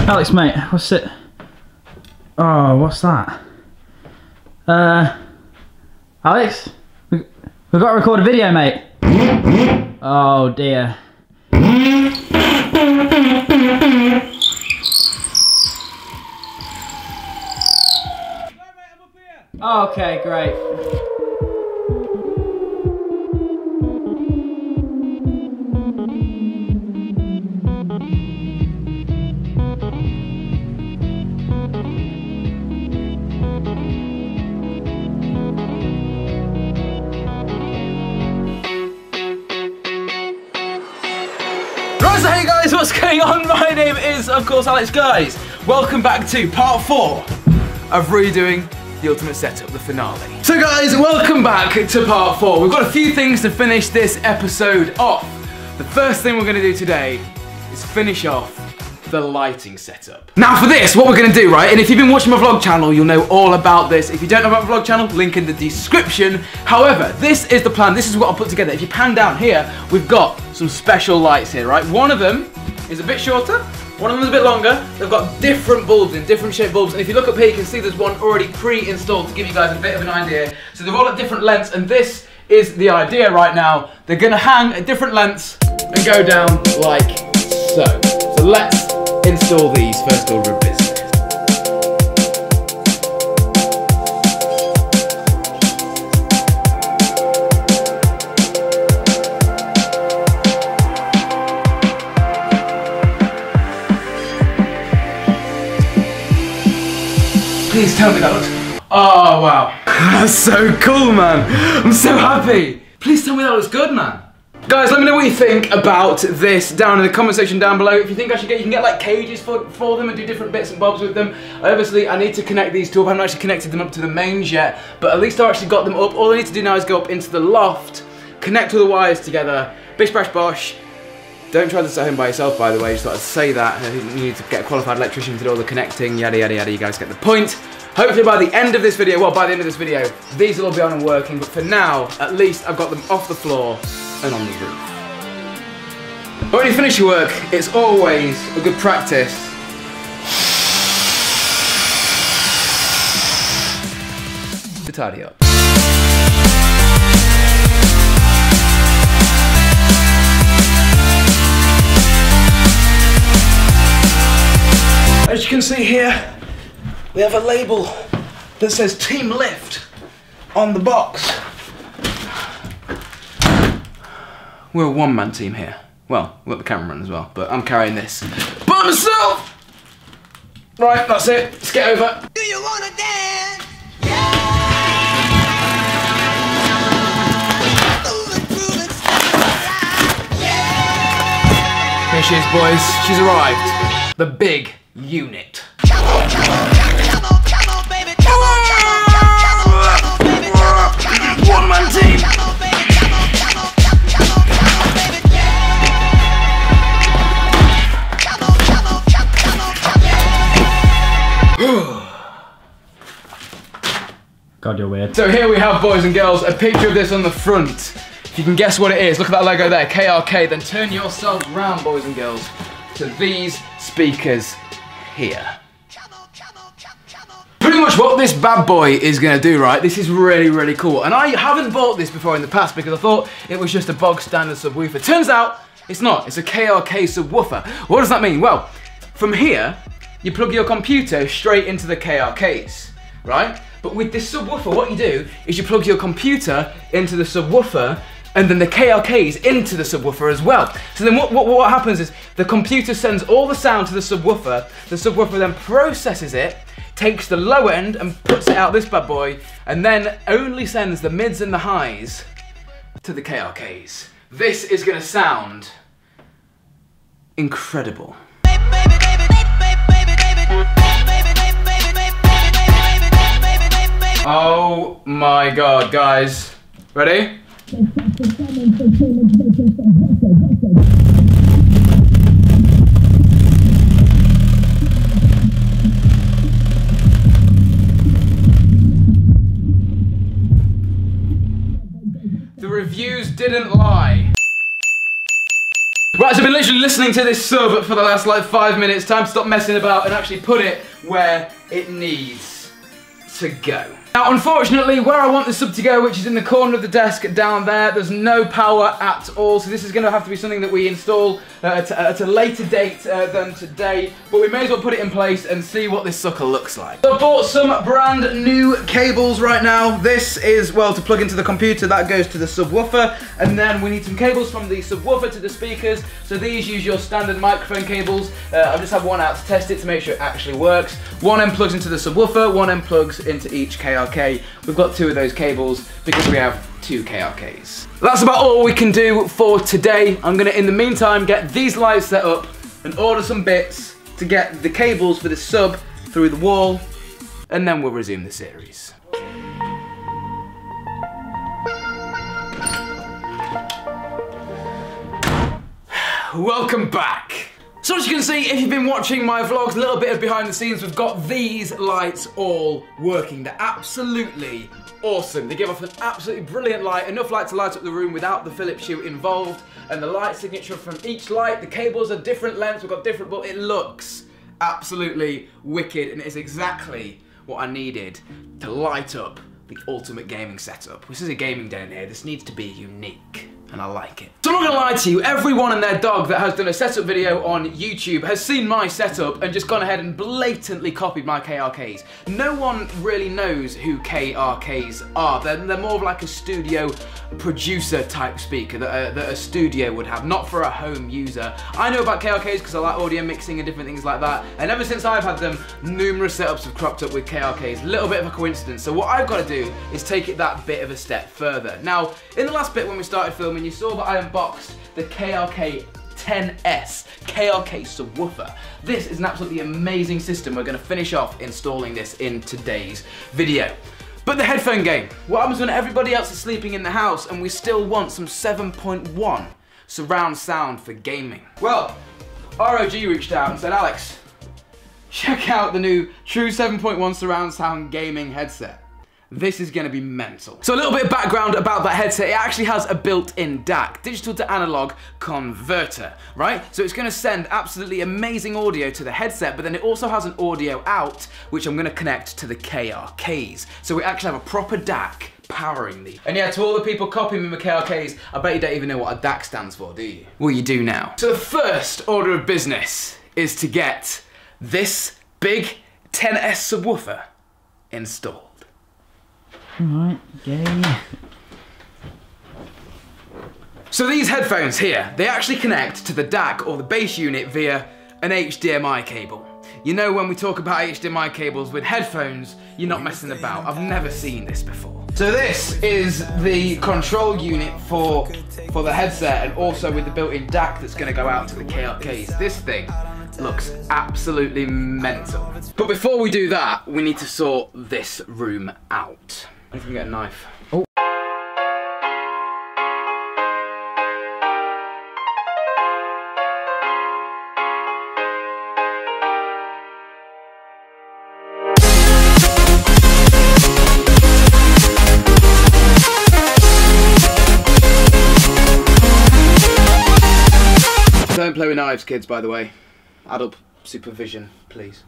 Alex, mate, what's it? Oh, what's that? Alex? We've got to record a video, mate. Oh, dear. Okay, great. So hey guys, what's going on? My name is, of course, Alex. Guys, welcome back to part 4 of redoing the ultimate setup, the finale. So guys, welcome back to part 4. We've got a few things to finish this episode off. The first thing we're going to do today is finish off the lighting setup. Now for this, what we're going to do, right, and if you've been watching my vlog channel, you'll know all about this. If you don't know about my vlog channel, link in the description. However, this is the plan. This is what I'll put together. If you pan down here, we've got some special lights here, right? One of them is a bit shorter, one of them is a bit longer. They've got different bulbs in, different shaped bulbs, and if you look up here, you can see there's one already pre-installed to give you guys a bit of an idea. So they're all at different lengths, and this is the idea right now. They're gonna hang at different lengths and go down like so. So let's install these first order of business. Please tell me that looks... Oh wow, that's so cool, man. I'm so happy. Please tell me that looks good, man. Guys, let me know what you think about this down in the comment section down below. If you think I should get, you can get like cages for them and do different bits and bobs with them. Obviously, I need to connect these two up. I haven't actually connected them up to the mains yet, but at least I've actually got them up. All I need to do now is go up into the loft, connect all the wires together, bish bash bosh. Don't try this at home by yourself, by the way. Just thought I'd say that. You need to get a qualified electrician to do all the connecting, yada yada yada. You guys get the point. Hopefully by the end of this video, well, by the end of this video, these will all be on and working. But for now, at least I've got them off the floor and on the roof. But when you finish your work, it's always a good practice to tidy up. As you can see here, we have a label that says Team Lift on the box. We're a one-man team here. Well, we've got the cameraman as well, but I'm carrying this by myself! Right, that's it. Let's get over. Do you wanna dance? Here she is, boys. She's arrived. The big unit. One-man team. God, you're weird. So here we have, boys and girls, a picture of this on the front. If you can guess what it is, look at that logo there, KRK, then turn yourselves round, boys and girls, to these speakers here. Pretty much what this bad boy is going to do, right? This is really, really cool. And I haven't bought this before in the past because I thought it was just a bog standard subwoofer. Turns out, it's not. It's a KRK subwoofer. What does that mean? Well, from here, you plug your computer straight into the KRKs, right? But with this subwoofer, what you do is you plug your computer into the subwoofer and then the KRKs into the subwoofer as well. So then what happens is the computer sends all the sound to the subwoofer then processes it, takes the low end and puts it out this bad boy, and then only sends the mids and the highs to the KRKs. This is gonna sound incredible. Oh my god, guys. Ready? The reviews didn't lie. Right, so I've been literally listening to this sub for the last like 5 minutes. Time to stop messing about and actually put it where it needs to go. Now, unfortunately, where I want the sub to go, which is in the corner of the desk down there, there's no power at all, so this is going to have to be something that we install at a later date than today, but we may as well put it in place and see what this sucker looks like. So I bought some brand new cables right now. This is, well, to plug into the computer, that goes to the subwoofer, and then we need some cables from the subwoofer to the speakers, so these use your standard microphone cables. I just have one out to test it to make sure it actually works. One end plugs into the subwoofer, one end plugs into each KRK. We've got 2 of those cables because we have 2 KRKs. That's about all we can do for today. I'm gonna, in the meantime, get these lights set up and order some bits to get the cables for the sub through the wall, and then we'll resume the series. Welcome back. So as you can see, if you've been watching my vlogs, a little bit of behind the scenes, we've got these lights all working. They're absolutely awesome. They give off an absolutely brilliant light, enough light to light up the room without the Phillips hue involved, and the light signature from each light, the cables are different lengths, we've got different, but it looks absolutely wicked, and it is exactly what I needed to light up the ultimate gaming setup. This is a gaming den here, this needs to be unique. And I like it. So I'm not gonna lie to you, everyone and their dog that has done a setup video on YouTube has seen my setup and just gone ahead and blatantly copied my KRKs. No one really knows who KRKs are. They're more of like a studio producer type speaker that a studio would have, not for a home user. I know about KRKs because I like audio mixing and different things like that, and ever since I've had them, numerous setups have cropped up with KRKs. A little bit of a coincidence. So what I've got to do is take it that bit of a step further. Now, in the last bit when we started filming, you saw that I unboxed the KRK 10S KRK subwoofer. This is an absolutely amazing system. We're going to finish off installing this in today's video. But the headphone game. What happens when everybody else is sleeping in the house and we still want some 7.1 surround sound for gaming? Well, ROG reached out and said, Alex, check out the new True 7.1 surround sound gaming headset. This is going to be mental. So a little bit of background about that headset. It actually has a built-in DAC, digital to analog converter, right? So it's going to send absolutely amazing audio to the headset, but then it also has an audio out, which I'm going to connect to the KRKs. So we actually have a proper DAC powering these. And yeah, to all the people copying me with KRKs, I bet you don't even know what a DAC stands for, do you? Well, you do now. So the first order of business is to get this big 10S subwoofer installed. Alright, yay. So these headphones here, they actually connect to the DAC or the bass unit via an HDMI cable. You know, when we talk about HDMI cables with headphones, you're not messing about. I've never seen this before. So this is the control unit for the headset, and also with the built-in DAC that's going to go out to the KRKs. This thing looks absolutely mental. But before we do that, we need to sort this room out. I can get a knife. Oh. Don't play with knives, kids, by the way. Adult supervision, please.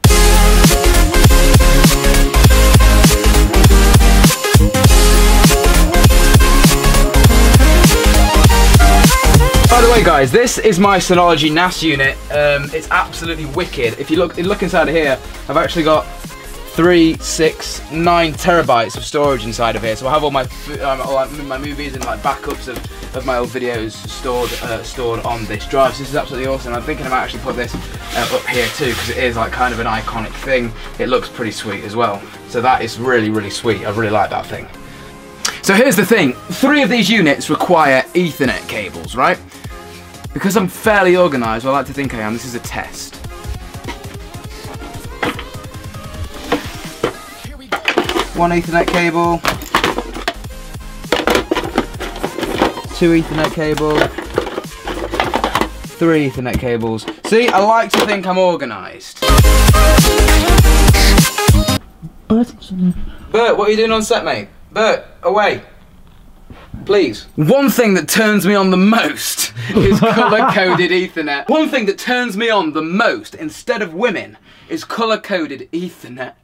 By the way, guys, this is my Synology NAS unit. It's absolutely wicked. If you look inside of here, I've actually got 3, 6, 9 terabytes of storage inside of here. So I have all my movies and like backups of my old videos stored on this drive. So this is absolutely awesome. I'm thinking I might actually put this up here too, because it is like kind of an iconic thing. It looks pretty sweet as well. So that is really, really sweet. I really like that thing. So here's the thing. 3 of these units require Ethernet cables, right? Because I'm fairly organised, well, I like to think I am, this is a test. One Ethernet cable, 2 Ethernet cable, 3 Ethernet cables. See, I like to think I'm organised. Bert, what are you doing on set, mate? Bert, away. please. One thing that turns me on the most is colour-coded Ethernet. One thing that turns me on the most, instead of women, is colour-coded Ethernet.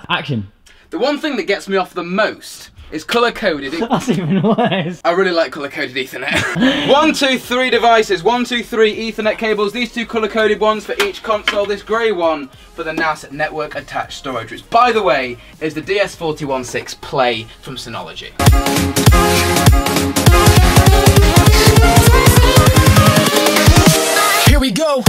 Action. The one thing that gets me off the most is colour-coded. That's even worse. I really like colour-coded Ethernet. 1, 2, 3 devices, 1, 2, 3 Ethernet cables. These 2 colour-coded ones for each console. This grey one for the NAS network attached storage, which, by the way, is the DS416 Play from Synology. Here we go.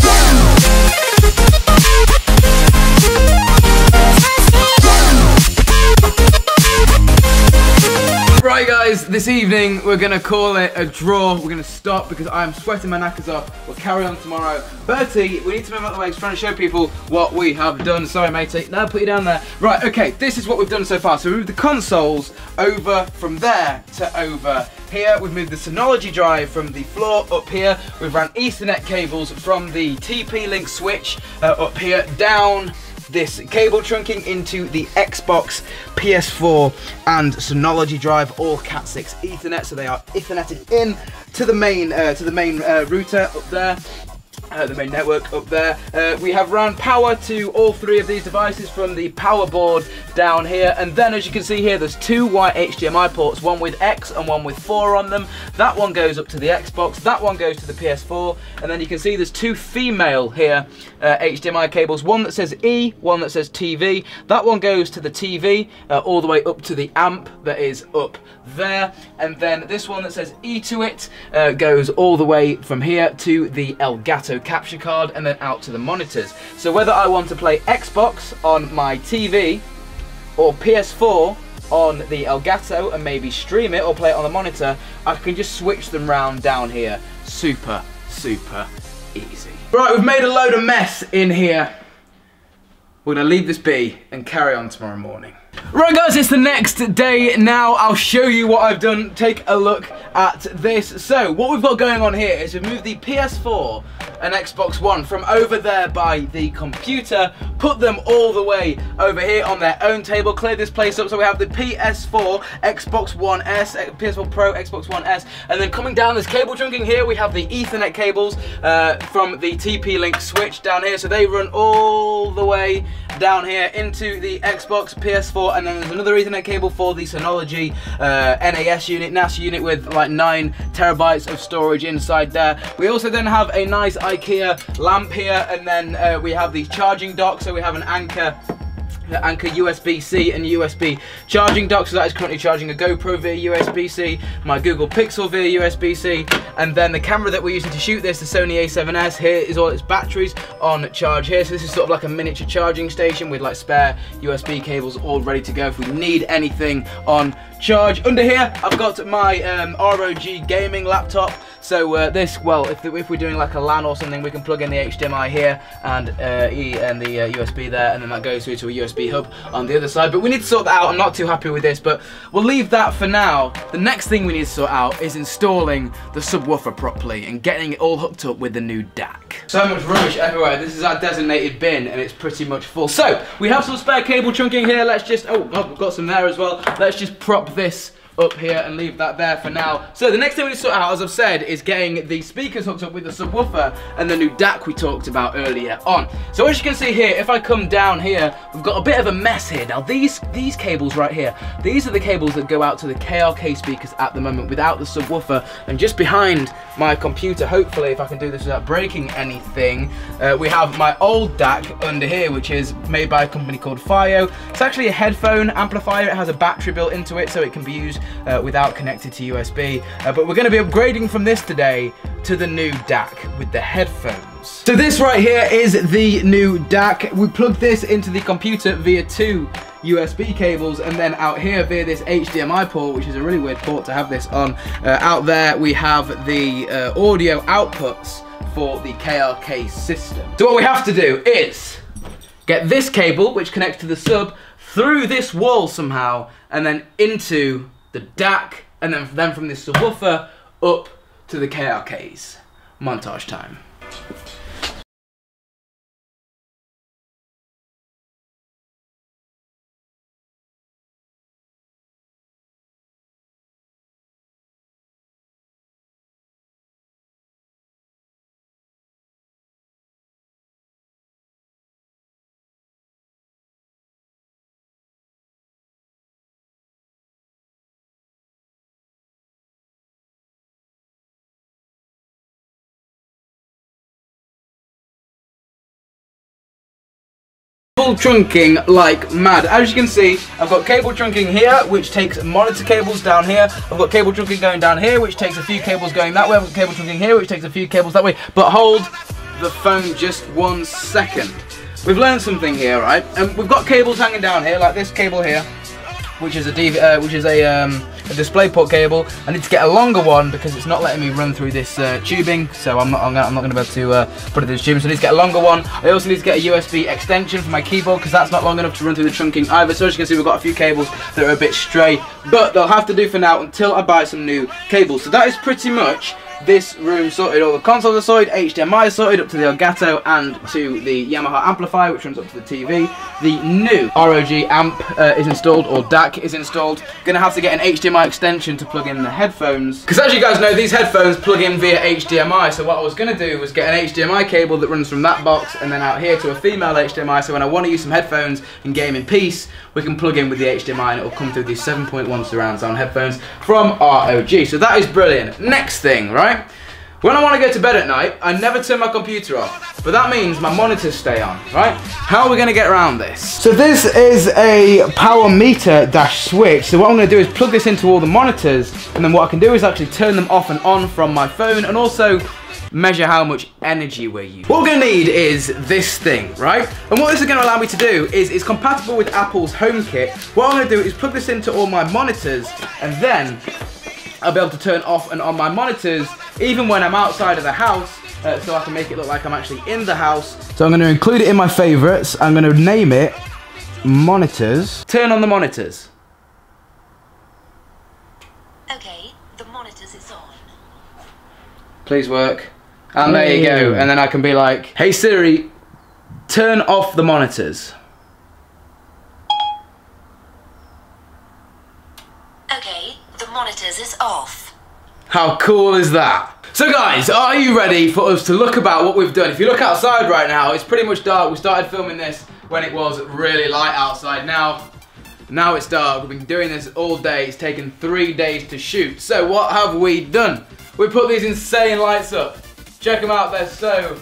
Right guys, this evening we're going to call it a draw. We're going to stop because I'm sweating my knackers off. We'll carry on tomorrow. Bertie, we need to move out of the way. He's trying to show people what we have done. Sorry matey, no, put you down there. Right, okay, this is what we've done so far. So we moved the consoles over from there to over here. We've moved the Synology drive from the floor up here. We've ran Ethernet cables from the TP-Link switch up here down this cable trunking into the Xbox, PS4 and Synology drive, all Cat6 Ethernet, so they are Etherneted in to the main router up there. The main network up there. We have ran power to all 3 of these devices from the power board down here, and then as you can see here there's 2 white HDMI ports, one with X and one with 4 on them. That one goes up to the Xbox, that one goes to the PS4, and then you can see there's 2 female here HDMI cables, one that says E, one that says TV. That one goes to the TV all the way up to the amp that is up there, and then this one that says E to it goes all the way from here to the Elgato capture card and then out to the monitors. So whether I want to play Xbox on my TV or PS4 on the Elgato and maybe stream it or play it on the monitor, I can just switch them round down here. Super, super easy. Right, we've made a load of mess in here. We're gonna leave this be and carry on tomorrow morning. Right guys, it's the next day now. I'll show you what I've done. Take a look at this. So what we've got going on here is we've moved the PS4 and Xbox One from over there by the computer, put them all the way over here on their own table, cleared this place up. So we have the PS4, Xbox One S, PS4 Pro, Xbox One S, and then coming down this cable trunking here, we have the Ethernet cables from the TP-Link switch down here. So they run all the way down here into the Xbox, PS4, and then there's another Ethernet cable for the Synology NAS unit with like 9 terabytes of storage inside there. We also then have a nice IKEA lamp here, and then we have these charging docks. So we have an Anker USB-C and USB charging dock, so that is currently charging a GoPro via USB-C, my Google Pixel via USB-C, and then the camera that we're using to shoot this, the Sony A7S, here is all its batteries on charge here. So this is sort of like a miniature charging station with like spare USB cables all ready to go if we need anything on charge. Under here I've got my ROG gaming laptop. So this, well, if we're doing like a LAN or something, we can plug in the HDMI here and the USB there, and then that goes through to a USB hub on the other side. But we need to sort that out. I'm not too happy with this, but we'll leave that for now. The next thing we need to sort out is installing the subwoofer properly and getting it all hooked up with the new DAC. So much rubbish everywhere. This is our designated bin and it's pretty much full. So we have some spare cable trunking here. Let's just, oh, we've got some there as well. Let's just prop this up here and leave that there for now. So the next thing we need to sort out, as I've said, is getting the speakers hooked up with the subwoofer and the new DAC we talked about earlier on. So as you can see here, if I come down here, we've got a bit of a mess here. Now these cables right here, these are the cables that go out to the KRK speakers at the moment without the subwoofer, and just behind my computer, hopefully if I can do this without breaking anything, we have my old DAC under here, which is made by a company called FiO. It's actually a headphone amplifier. It has a battery built into it, so it can be used without connected to USB, but we're going to be upgrading from this today to the new DAC with the headphones. So this right here is the new DAC. We plug this into the computer via 2 USB cables, and then out here via this HDMI port, which is a really weird port to have this on. Out there we have the audio outputs for the KRK system. So what we have to do is get this cable, which connects to the sub, through this wall somehow, and then into the DAC, and then from this subwoofer up to the KRKs. Montage time. cable trunking like mad. As you can see, I've got cable trunking here, which takes monitor cables down here. I've got cable trunking going down here, which takes a few cables going that way. I've got cable trunking here, which takes a few cables that way. But hold the phone just 1 second. We've learned something here, right? And we've got cables hanging down here, like this cable here, which is a DisplayPort cable. I need to get a longer one because it's not letting me run through this tubing, so I'm not going to be able to put it through this tubing. So I need to get a longer one. I also need to get a USB extension for my keyboard because that's not long enough to run through the trunking either. So as you can see, we've got a few cables that are a bit stray, but they'll have to do for now until I buy some new cables. So that is pretty much this room sorted. All the consoles are sorted, HDMI is sorted up to the Elgato and to the Yamaha amplifier, which runs up to the TV. The new ROG amp is installed, or DAC is installed. Gonna have to get an HDMI extension to plug in the headphones, because as you guys know, these headphones plug in via HDMI. So what I was gonna do was get an HDMI cable that runs from that box and then out here to a female HDMI, so when I want to use some headphones and game in peace, we can plug in with the HDMI and it will come through these 7.1 surround sound headphones from ROG. So that is brilliant. Next thing, right? When I want to go to bed at night, I never turn my computer off, but that means my monitors stay on, right? How are we going to get around this? So this is a power meter dash switch. So what I'm going to do is plug this into all the monitors, and then what I can do is actually turn them off and on from my phone, and also measure how much energy we're using. What we're going to need is this thing, right? And what this is going to allow me to do is it's compatible with Apple's HomeKit. What I'm going to do is plug this into all my monitors, and then I'll be able to turn off and on my monitors even when I'm outside of the house, so I can make it look like I'm actually in the house. So I'm going to include it in my favorites. I'm going to name it Monitors. Turn on the monitors. Okay, the monitors is on. Please work. And there you go. And then I can be like, hey Siri, turn off the monitors. Okay, the monitors is off. How cool is that? So guys, are you ready for us to look about what we've done? If you look outside right now, it's pretty much dark. We started filming this when it was really light outside. Now it's dark. We've been doing this all day. It's taken 3 days to shoot. So what have we done? We put these insane lights up. Check them out. They're so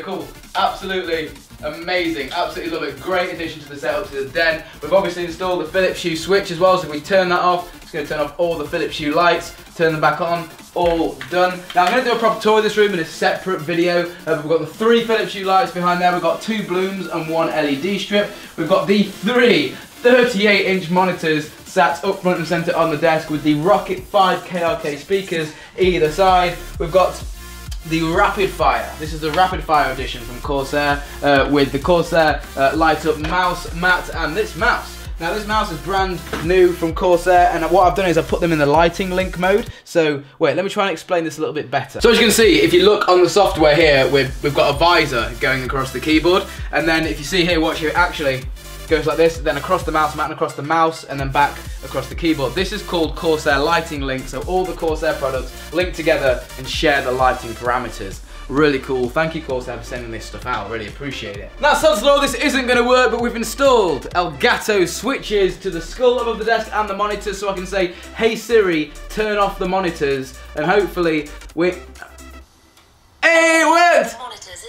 cool. Absolutely amazing. Absolutely love it. Great addition to the setup, to the den. We've obviously installed the Philips Hue switch as well, so if we turn that off, it's going to turn off all the Philips Hue lights, turn them back on, all done. Now I'm going to do a proper tour of this room in a separate video. We've got the 3 Philips Hue lights behind there, we've got 2 blooms and 1 LED strip. We've got the 3 38-inch monitors sat up front and centre on the desk with the Rocket 5 KRK speakers either side. We've got the Rapid Fire. This is the Rapid Fire edition from Corsair with the Corsair light up mouse mat and this mouse. Now this mouse is brand new from Corsair, and what I've done is I've put them in the lighting link mode. So wait, let me try and explain this a little bit better. So as you can see, if you look on the software here, we've got a visor going across the keyboard, and then if you see here, watch here, actually goes like this, then across the mouse mat and across the mouse, and then back across the keyboard. This is called Corsair Lighting Link, so all the Corsair products link together and share the lighting parameters. Really cool. Thank you, Corsair, for sending this stuff out. Really appreciate it. Now, odds are this isn't going to work, but we've installed Elgato switches to the skull above the desk and the monitors, so I can say, hey Siri, turn off the monitors, and hopefully Hey, it worked!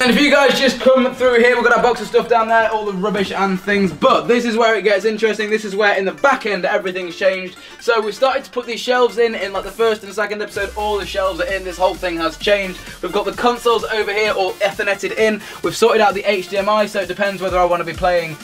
And if you guys just come through here, we've got our box of stuff down there, all the rubbish and things, but this is where it gets interesting. This is where in the back end everything's changed. So we started to put these shelves in like the first and second episode. All the shelves are in, this whole thing has changed. We've got the consoles over here all Ethernetted in. We've sorted out the HDMI, so it depends whether I want to be playing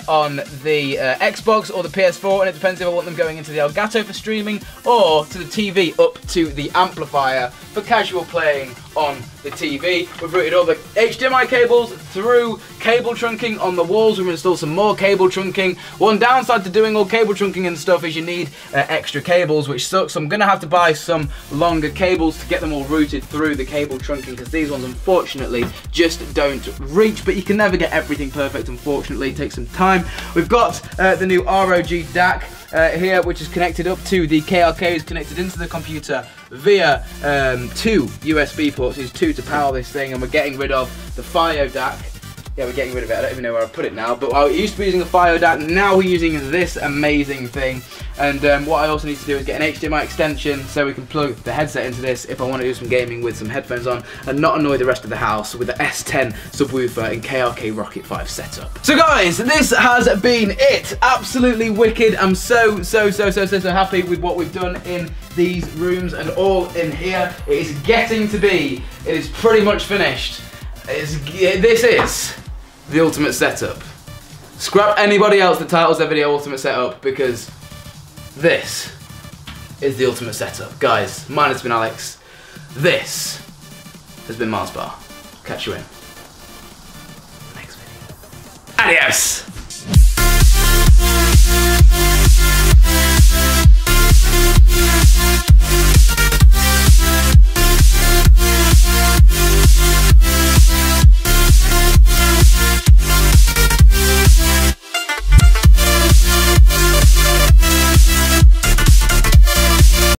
on the Xbox or the PS4, and it depends if I want them going into the Elgato for streaming or to the TV up to the amplifier for casual playing on the TV. We've routed all the HDMI cables through cable trunking on the walls. We've installed some more cable trunking. One downside to doing all cable trunking and stuff is you need extra cables, which sucks. So I'm going to have to buy some longer cables to get them all routed through the cable trunking, because these ones unfortunately just don't reach, but you can never get everything perfect, unfortunately. It takes some time. We've got the new ROG DAC here, which is connected up to the KRK, is connected into the computer via 2 USB ports. There's 2 to power this thing, and we're getting rid of the FiO DAC Yeah, we're getting rid of it. I don't even know where I put it now, but I used to be using a Fire DAC, now we're using this amazing thing. And what I also need to do is get an HDMI extension so we can plug the headset into this if I want to do some gaming with some headphones on and not annoy the rest of the house with the S10 subwoofer and KRK Rocket 5 setup. So guys, this has been it. Absolutely wicked. I'm so happy with what we've done in these rooms and all in here. It is getting to be, it is pretty much finished. This is the ultimate setup. Scrap anybody else that titles their video ultimate setup, because this is the ultimate setup. Guys, mine has been Alex. This has been MarzBar. Catch you in the next video. Adios!